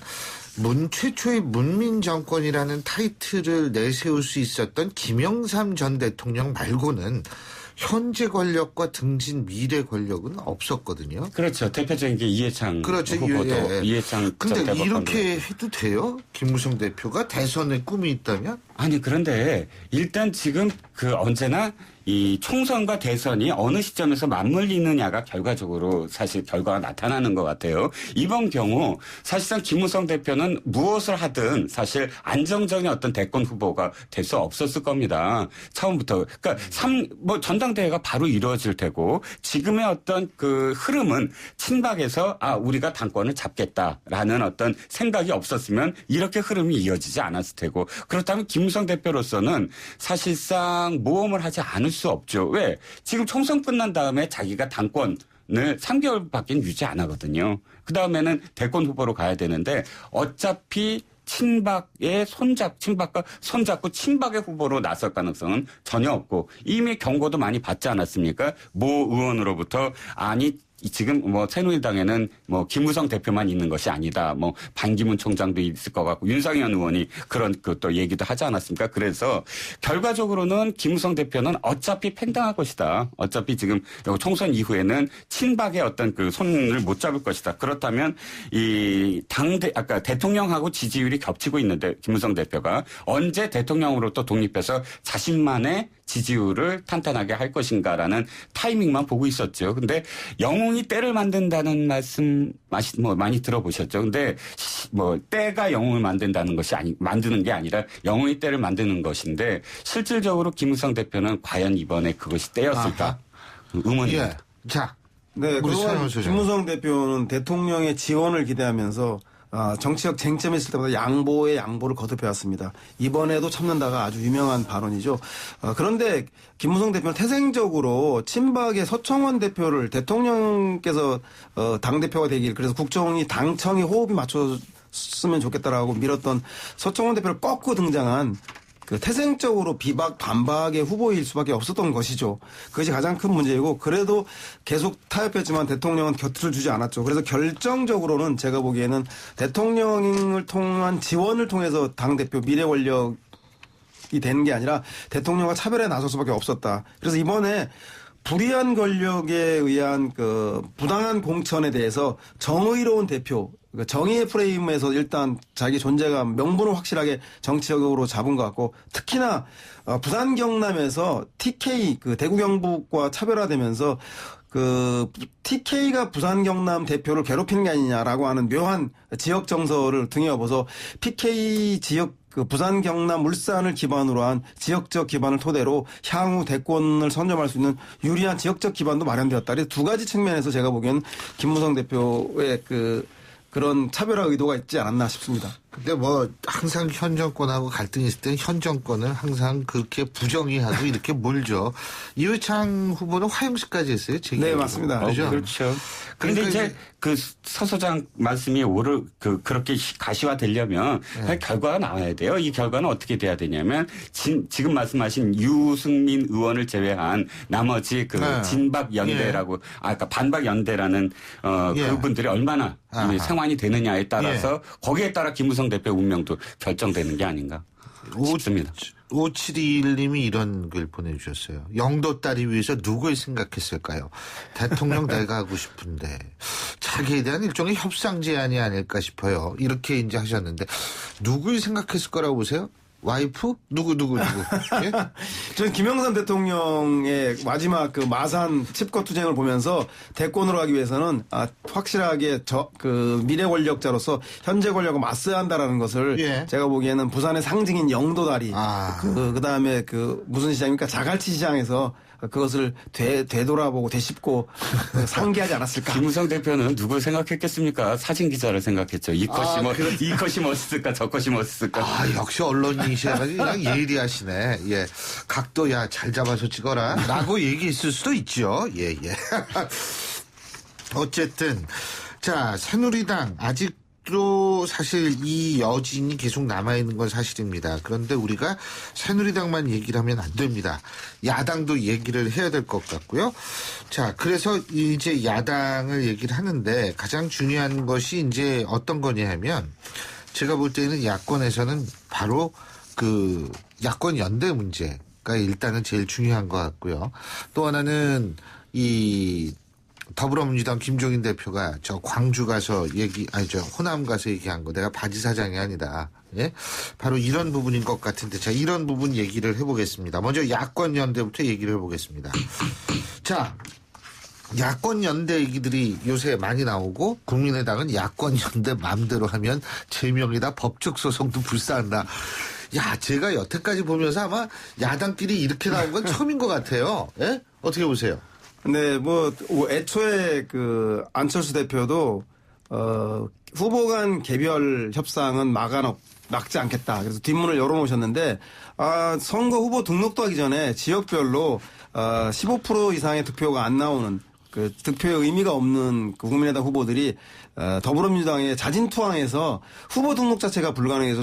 최초의 문민 정권이라는 타이틀을 내세울 수 있었던 김영삼 전 대통령 말고는 현재 권력과 등진 미래 권력은 없었거든요. 그렇죠. 대표적인 게 이해창 그렇죠. 후보도 이해창 근데 이렇게 해도 돼요? 김무성 대표가 대선에 꿈이 있다면? 아니 그런데 일단 지금 언제나 이 총선과 대선이 어느 시점에서 맞물리느냐가 결과적으로 사실 결과가 나타나는 것 같아요. 이번 경우 사실상 김무성 대표는 무엇을 하든 사실 안정적인 어떤 대권 후보가 될 수 없었을 겁니다. 처음부터. 그러니까 전당대회가 바로 이루어질 테고 지금의 어떤 그 흐름은 친박에서 우리가 당권을 잡겠다라는 어떤 생각이 없었으면 이렇게 흐름이 이어지지 않았을 테고 그렇다면 김무성 대표로서는 사실상 모험을 하지 않을 수 없죠. 왜? 지금 총선 끝난 다음에 자기가 당권을 3개월밖에 유지 안 하거든요. 그다음에는 대권 후보로 가야 되는데 어차피 친박과 손잡고 친박의 후보로 나설 가능성은 전혀 없고 이미 경고도 많이 받지 않았습니까? 모 의원으로부터 지금 새누리당에는 김무성 대표만 있는 것이 아니다. 반기문 총장도 있을 것 같고 윤상현 의원이 그런 또 얘기도 하지 않았습니까? 그래서 결과적으로는 김무성 대표는 어차피 팽당할 것이다. 어차피 지금 총선 이후에는 친박의 어떤 그 손을 못 잡을 것이다. 그렇다면 아까 대통령하고 지지율이 겹치고 있는데 김무성 대표가 언제 대통령으로부터 독립해서 자신만의 지지율을 탄탄하게 할 것인가라는 타이밍만 보고 있었죠. 근데 영웅이 때를 만든다는 말씀 많이 들어보셨죠. 근데 때가 영웅을 만드는 게 아니라 영웅이 때를 만드는 것인데 실질적으로 김무성 대표는 과연 이번에 그것이 때였을까? 의문입니다. 예. 자, 네, 그동안 김무성 대표는 대통령의 지원을 기대하면서 정치적 쟁점이 있을 때마다 양보를 거듭해왔습니다. 이번에도 참는다가 아주 유명한 발언이죠. 그런데 김무성 대표는 태생적으로 친박의 서청원 대표를 대통령께서 당대표가 되길 그래서 국정이 당청이 호흡이 맞췄으면 좋겠다라고 밀었던 서청원 대표를 꺾고 등장한 태생적으로 비박 반박의 후보일 수밖에 없었던 것이죠. 그것이 가장 큰 문제이고 그래도 계속 타협했지만 대통령은 곁을 주지 않았죠. 그래서 결정적으로는 제가 보기에는 대통령을 통한 지원을 통해서 당대표 미래 권력이 되는 게 아니라 대통령과 차별에 나설 수밖에 없었다. 그래서 이번에 불이한 권력에 의한 부당한 공천에 대해서 정의로운 대표 정의의 프레임에서 일단 자기 존재감 명분을 확실하게 정치적으로 잡은 것 같고 특히나 부산 경남에서 TK 대구 경북과 차별화되면서 TK가 부산 경남 대표를 괴롭히는 게 아니냐라고 하는 묘한 지역 정서를 등에 업어서 PK 지역 부산, 경남, 울산을 기반으로 한 지역적 기반을 토대로 향후 대권을 선점할 수 있는 유리한 지역적 기반도 마련되었다. 그래서 두 가지 측면에서 제가 보기에는 김무성 대표의 그런 차별화 의도가 있지 않았나 싶습니다. 근데 뭐 항상 현 정권하고 갈등이 있을 때는 현 정권을 항상 그렇게 부정의하고 이렇게 몰죠. 이회창 후보는 화형식까지 했어요. 네, 맞습니다. 그렇죠. 그런데 이제 그 서 소장 말씀이 그렇게 가시화되려면 결과가 나와야 돼요. 이 결과는 어떻게 돼야 되냐면 지금 말씀하신 유승민 의원을 제외한 나머지 그 진박 연대라고 아까 반박 연대라는 그분들이 얼마나 생환이 되느냐에 따라서 거기에 따라 김무성 대표 운명도 결정되는 게 아닌가 싶습니다. 5721님이 이런 글 보내주셨어요. 영도 딸이 위해서 누굴 생각했을까요? 대통령 내가 하고 싶은데 자기에 대한 일종의 협상 제안이 아닐까 싶어요. 이렇게 이제 하셨는데 누굴 생각했을 거라고 보세요? 와이프? 누구? 예? 저는 김영삼 대통령의 마지막 그 마산 칩거 투쟁을 보면서 대권으로 가기 위해서는 확실하게 그 미래 권력자로서 현재 권력과 맞서야 한다라는 것을 제가 보기에는 부산의 상징인 영도다리 그다음에 그 무슨 시장입니까? 자갈치 시장에서 그것을 되돌아보고 되짚고 상기하지 않았을까. 김무성 대표는 누굴 생각했겠습니까? 사진 기자를 생각했죠. 이 컷이 멋있을까 저 컷이 멋있을까. 역시 언론이셔가지고 그냥 예리하시네. 예, 각도 잘 잡아서 찍어라 라고 얘기했을 수도 있죠. 예. 어쨌든 자, 새누리당 아직도 사실 이 여진이 계속 남아있는 건 사실입니다. 그런데 우리가 새누리당만 얘기를 하면 안 됩니다. 야당도 얘기를 해야 될 것 같고요. 자, 그래서 이제 야당을 얘기를 하는데 가장 중요한 것이 이제 어떤 거냐 하면 제가 볼 때는 야권에서는 바로 그 야권 연대 문제가 일단은 제일 중요한 것 같고요. 또 하나는 이 더불어민주당 김종인 대표가 저 광주 가서 호남 가서 얘기한 거 내가 바지 사장이 아니다. 예? 바로 이런 부분인 것 같은데 자, 이런 부분 얘기를 해보겠습니다. 먼저 야권 연대부터 얘기를 해보겠습니다. 자, 야권 연대 얘기들이 요새 많이 나오고 국민의당은 야권 연대 맘대로 하면 제명이다 법적 소송도 불사한다. 제가 여태까지 보면서 아마 야당끼리 이렇게 나온 건 처음인 것 같아요. 예? 어떻게 보세요? 네, 애초에 그 안철수 대표도, 후보 간 개별 협상은 막지 않겠다. 그래서 뒷문을 열어놓으셨는데, 선거 후보 등록도 하기 전에 지역별로, 15% 이상의 득표가 안 나오는, 그 득표의 의미가 없는 그 국민의당 후보들이, 더불어민주당의 자진투항해서 후보 등록 자체가 불가능해서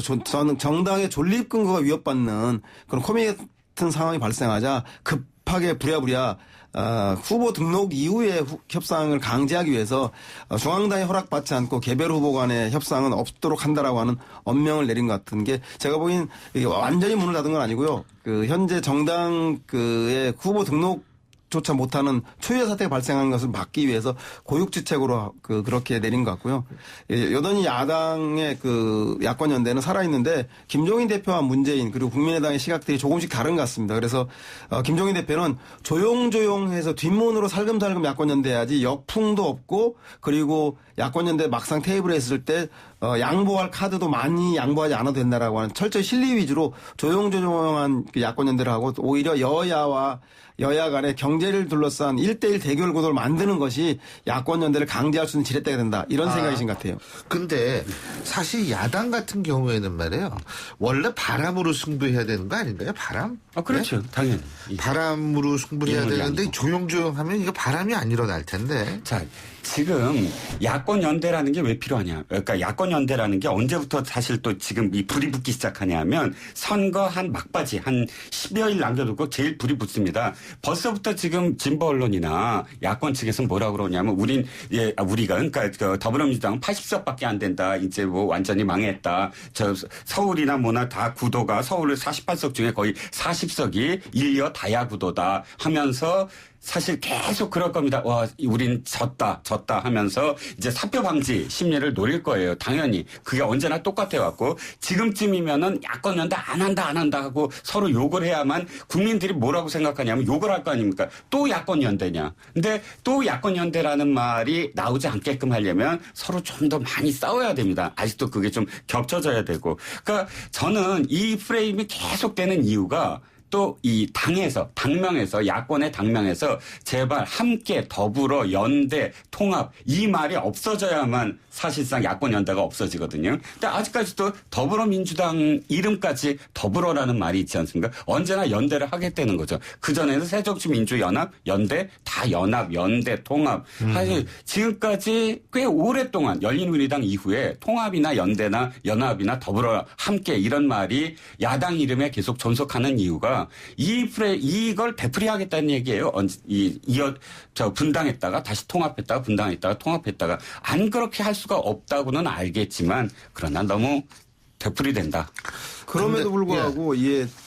정당의 존립 근거가 위협받는 그런 코미디 같은 상황이 발생하자 급하게 부랴부랴 후보 등록 이후에 협상을 강제하기 위해서 중앙당의 허락받지 않고 개별 후보 간의 협상은 없도록 한다라고 하는 엄명을 내린 것 같은 게 제가 보기엔 완전히 문을 닫은 건 아니고요. 그 현재 정당 그의 후보 등록조차 못하는 초유의 사태가 발생한 것을 막기 위해서 고육지책으로 그렇게 내린 것 같고요. 여전히 야당의 그 야권 연대는 살아있는데 김종인 대표와 문재인 그리고 국민의당의 시각들이 조금씩 다른 것 같습니다. 그래서 김종인 대표는 조용조용해서 뒷문으로 살금살금 야권 연대해야지 역풍도 없고 그리고 야권 연대 막상 테이블에 있을 때 양보할 카드도 많이 양보하지 않아도 된다라고 하는 철저히 실리 위주로 조용조용한 야권 연대를 하고 오히려 여야 간의 경제를 둘러싼 1대1 대결 구도를 만드는 것이 야권 연대를 강제할 수 있는 지렛대가 된다. 이런 생각이신 것 같아요. 근데 사실 야당 같은 경우에는 말이에요. 원래 바람으로 승부해야 되는 거 아닌가요? 바람? 그렇죠. 네? 당연히. 바람으로 승부를 해야 되는데 조용조용하면 이거 바람이 안 일어날 텐데. 자, 지금 야권 연대라는 게 왜 필요하냐. 그러니까 야권 연대라는 게 언제부터 사실 또 지금 이 불이 붙기 시작하냐면 선거 한 막바지 한 10여일 남겨두고 제일 불이 붙습니다. 벌써부터 지금 진보 언론이나 야권 측에서 뭐라고 그러냐면 우리가 그러니까 더불어민주당은 80석밖에 안 된다. 이제 완전히 망했다. 서울이나 뭐나 다 구도가 서울을 48석 중에 거의 40석이 일여 다야 구도다 하면서 사실 계속 그럴 겁니다. 우린 졌다 하면서 이제 사표 방지 심리를 노릴 거예요. 당연히. 그게 언제나 똑같아갖고 지금쯤이면은 야권 연대 안 한다 하고 서로 욕을 해야만 국민들이 뭐라고 생각하냐면 욕을 할 거 아닙니까? 또 야권 연대냐. 근데 또 야권 연대라는 말이 나오지 않게끔 하려면 서로 좀 더 많이 싸워야 됩니다. 아직도 그게 좀 겹쳐져야 되고. 그러니까 저는 이 프레임이 계속되는 이유가 또 이 당명에서 야권의 당명에서 제발 함께 더불어 연대 통합 이 말이 없어져야만 사실상 야권 연대가 없어지거든요. 근데 아직까지도 더불어민주당 이름까지 더불어라는 말이 있지 않습니까? 언제나 연대를 하겠다는 거죠. 그전에는 새정치민주연합, 연대, 다 연합, 연대, 통합. 사실 지금까지 꽤 오랫동안 열린우리당 이후에 통합이나 연대나 연합이나 더불어 함께 이런 말이 야당 이름에 계속 존속하는 이유가 이걸 되풀이하겠다는 얘기예요. 분당했다가 다시 통합했다가 분당했다가 통합했다가 안 그렇게 할 수가 없다고는 알겠지만 그러나 너무 되풀이된다. 그럼에도 불구하고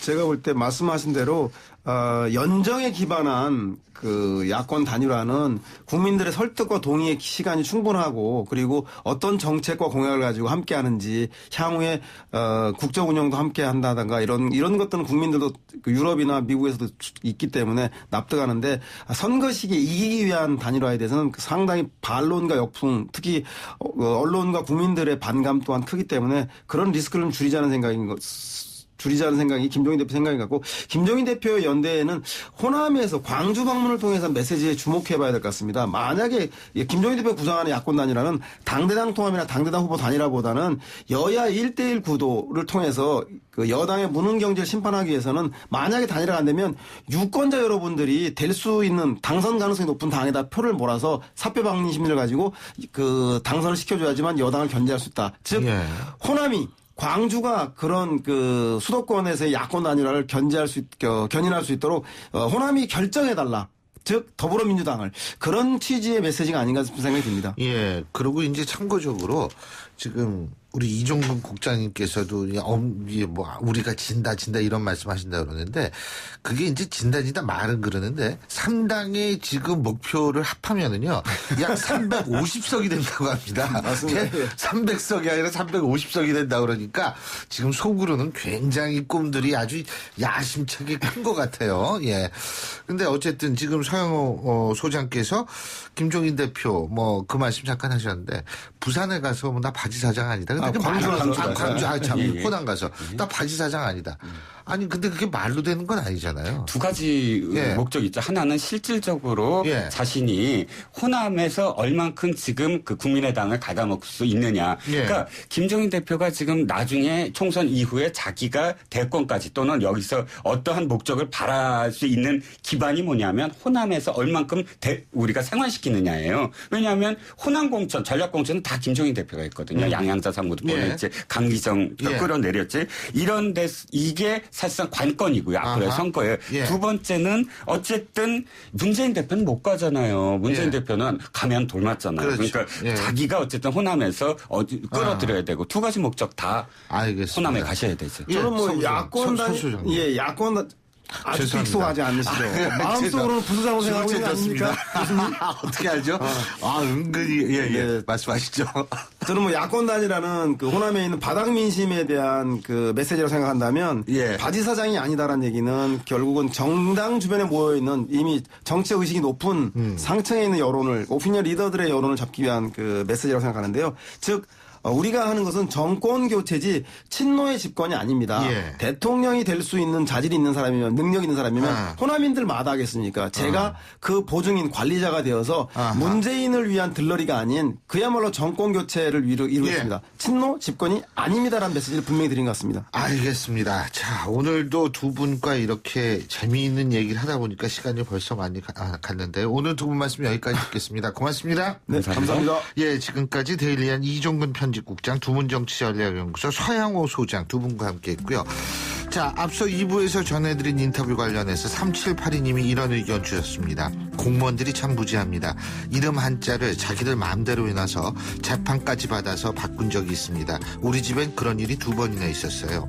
제가 볼 때 말씀하신 대로 연정에 기반한 그 야권 단일화는 국민들의 설득과 동의의 시간이 충분하고 그리고 어떤 정책과 공약을 가지고 함께 하는지 향후에 국정 운영도 함께 한다든가 이런 것들은 국민들도 유럽이나 미국에서도 있기 때문에 납득하는데 선거 시기에 이기기 위한 단일화에 대해서는 상당히 반론과 역풍 특히 언론과 국민들의 반감 또한 크기 때문에 그런 리스크를 좀 줄이자는 생각이 김종인 대표 생각인 것 같고 김종인 대표의 연대에는 호남에서 광주 방문을 통해서 메시지에 주목해봐야 될 것 같습니다. 만약에 김종인 대표가 구상하는 야권 단일화는 당대당 통합이나 당대당 후보 단일화보다는 여야 1대1 구도를 통해서 그 여당의 무능 경제를 심판하기 위해서는 만약에 단일화가 안 되면 유권자 여러분들이 될 수 있는 당선 가능성이 높은 당에다 표를 몰아서 사표방민 심리를 가지고 그 당선을 시켜줘야지만 여당을 견제할 수 있다. 즉 광주가 그런 그 수도권에서의 야권 단일화를 견인할 수 있도록 호남이 결정해달라. 즉 더불어민주당을 그런 취지의 메시지가 아닌가 싶은 생각이 듭니다. 예. 그리고 이제 참고적으로 지금 우리 이종근 국장님께서도 우리가 진다 이런 말씀하신다 그러는데 그게 이제 진다 말은 그러는데 상당히 지금 목표를 합하면은요 약 350석이 된다고 합니다. 맞습니다. 300석이 아니라 350석이 된다 그러니까 지금 속으로는 굉장히 꿈들이 아주 야심차게 큰 것 같아요. 예. 근데 어쨌든 지금 서영호 소장께서 김종인 대표 그 말씀 잠깐 하셨는데 부산에 가서 나 바지 사장 아니다. 광주 호남 가서 나 바지 사장 아니다. 아니 근데 그게 말로 되는 건 아니잖아요. 두 가지 목적이 있죠. 하나는 실질적으로 자신이 호남에서 얼만큼 지금 그 국민의당을 갉아먹을 수 있느냐. 그러니까 김종인 대표가 지금 나중에 총선 이후에 자기가 대권까지 또는 여기서 어떠한 목적을 바랄 수 있는 기반이 뭐냐면 호남에서 얼만큼 우리가 생활시키느냐예요. 왜냐하면 호남 공천, 전략 공천은 다 김종인 대표가 했거든요. 양양자 상무도 보냈지, 강기정 끌어내렸지. 이런데 이게 사실상 관건이고요. 앞으로의 선거에. 두 번째는 어쨌든 문재인 대표는 못 가잖아요. 문재인 대표는 가면 돌맞잖아요. 그러니까 자기가 어쨌든 호남에서 끌어들여야 되고 두 가지 목적 다 알겠습니다. 호남에 가셔야 되죠. 저는 야권 아주 빅소하지 않으시죠. 마음속으로는 부수장으로 생각하고 있는 거 아닙니까? 어떻게 알죠? 은근히 말씀하시죠. 저는 야권 단일화는 그 호남에 있는 바닥 민심에 대한 그 메시지라고 생각한다면 바지 사장이 아니다라는 얘기는 결국은 정당 주변에 모여 있는 이미 정치 의식이 높은 상층에 있는 여론을 오피니언 리더들의 여론을 잡기 위한 그 메시지라고 생각하는데요. 즉 우리가 하는 것은 정권 교체지 친노의 집권이 아닙니다. 대통령이 될 수 있는 자질이 있는 사람이면 능력 있는 사람이면 호남인들마다 하겠습니까? 제가 그 보증인 관리자가 되어서 문재인을 위한 들러리가 아닌 그야말로 정권 교체를 이루겠습니다. 친노 집권이 아닙니다라는 메시지를 분명히 드린 것 같습니다. 알겠습니다. 자, 오늘도 두 분과 이렇게 재미있는 얘기를 하다 보니까 시간이 벌써 많이 갔는데 오늘 두 분 말씀 여기까지 듣겠습니다. 고맙습니다. 네, 감사합니다. 예, 지금까지 데일리한 이종근 편집국장, 두문정치전략연구소 서양호 소장 두 분과 함께했고요. 자, 앞서 2부에서 전해드린 인터뷰 관련해서 3782님이 이런 의견 주셨습니다. 공무원들이 참 무지합니다. 이름 한자를 자기들 마음대로 해놔서 재판까지 받아서 바꾼 적이 있습니다. 우리 집엔 그런 일이 2번이나 있었어요.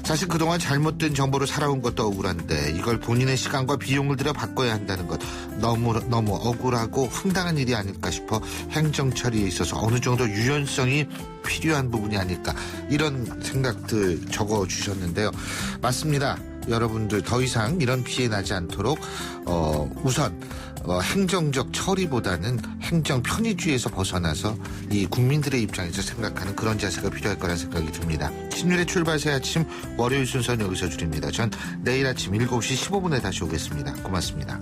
사실 그동안 잘못된 정보로 살아온 것도 억울한데 이걸 본인의 시간과 비용을 들여 바꿔야 한다는 것 너무 억울하고 황당한 일이 아닐까 싶어 행정 처리에 있어서 어느 정도 유연성이 필요한 부분이 아닐까 이런 생각들 적어주셨는데요. 맞습니다. 여러분들 더 이상 이런 피해 나지 않도록 우선 행정적 처리보다는 행정 편의주의에서 벗어나서 이 국민들의 입장에서 생각하는 그런 자세가 필요할 거라 생각이 듭니다. 신율의 출발 새 아침 월요일 순서는 여기서 줄입니다. 전 내일 아침 7시 15분에 다시 오겠습니다. 고맙습니다.